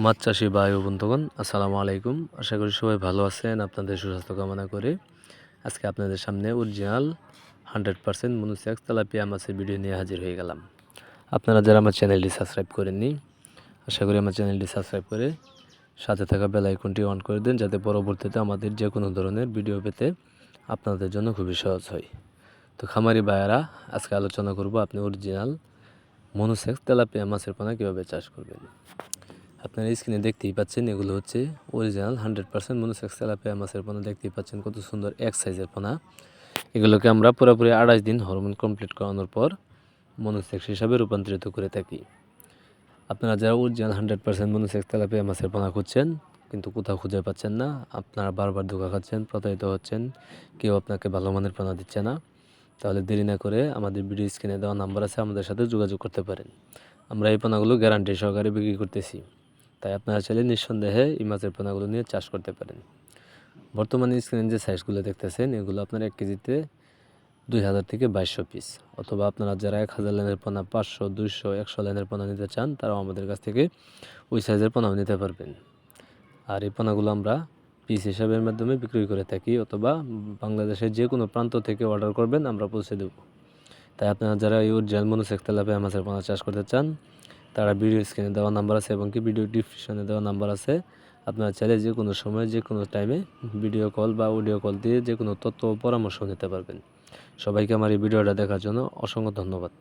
মাছ চাষি ভাই ও বন্ধুগণ, আসসালামু আলাইকুম। আশা করি সবাই ভালো আছেন। আপনাদের সুস্বাস্থ্য কামনা করে আজকে আপনাদের সামনে অরিজিনাল 100% মনোসেক্স তেলাপিয়া মাছের ভিডিও নিয়ে হাজির হয়ে গেলাম। আপনারা যারা আমার চ্যানেলটি সাবস্ক্রাইব করেননি, আশা করি আমার চ্যানেলটি সাবস্ক্রাইব করে সাথে থাকা বেল আইকনটি অন করে দেন, যাতে পরবর্তীতে আমাদের যে কোনো ধরনের ভিডিও পেতে আপনাদের জন্য খুবই সহজ হয়। তো খামারি ভাইয়ারা, আজকে আলোচনা করব আপনি অরিজিনাল মনোসেক্স তেলাপিয়া মাছের পোনা কীভাবে চাষ করবেন। আপনারা স্ক্রিনে দেখতেই পাচ্ছেন, এগুলো হচ্ছে অরিজিনাল 100% মনোসেক্স তেলাপিয়া মাছের পোনা। দেখতেই পাচ্ছেন কত সুন্দর এক সাইজের পোনা। এগুলোকে আমরা পুরোপুরি 28 দিন হরমোন কমপ্লিট করানোর পর মনোসেক্স হিসাবে রূপান্তরিত করে থাকি। আপনারা যারা অরিজিনাল 100% মনোসেক্স তেলাপিয়া মাছের পোনা খুঁজছেন কিন্তু কোথাও খুঁজে পাচ্ছেন না, আপনারা বারবার ধোঁকা খাচ্ছেন, প্রতারিত হচ্ছেন, কেউ আপনাকে ভালো মানের পোনা দিচ্ছে না, তাহলে দেরি না করে আমাদের ভিডিও স্ক্রিনে দেওয়া নাম্বার আছে, আমাদের সাথে যোগাযোগ করতে পারেন। আমরা এই পোনাগুলো গ্যারান্টি সহকারে বিক্রি করতেছি, তাই আপনারা চাইলে নিঃসন্দেহে এই মাছের পোনাগুলো নিয়ে চাষ করতে পারেন। বর্তমানে স্ক্রিনে যে সাইজগুলো দেখতেছেন, এগুলো আপনার 1 কেজিতে 2000 থেকে 2200 পিস, অথবা আপনারা যারা 1000 লাইনের পোনা, 500, 200, 100 লাইনের পোনা নিতে চান, তারাও আমাদের কাছ থেকে ওই সাইজের পোনাও নিতে পারবেন। আর এই পোনাগুলো আমরা পিস হিসাবের মাধ্যমে বিক্রি করে থাকি, অথবা বাংলাদেশের যে কোনো প্রান্ত থেকে অর্ডার করবেন, আমরা পৌঁছে দেব। তাই আপনারা যারা এই অরিজিনাল মনোসেক্স তেলাপিয়া মাছের পোনা চাষ করতে চান, তারা ভিডিও স্ক্রিনে দেওয়া নাম্বার আছে এবং কি ভিডিও ডিসক্রিপশনে দেওয়া নাম্বার আছে। আপনারা চাইলে যে কোনো সময় যে কোনো টাইমে ভিডিও কল বা অডিও কল দিয়ে যে কোনো তথ্য ও পরামর্শ নিতে পারবেন। সবাইকে আমার এই ভিডিওটা দেখার জন্য অসংখ্য ধন্যবাদ।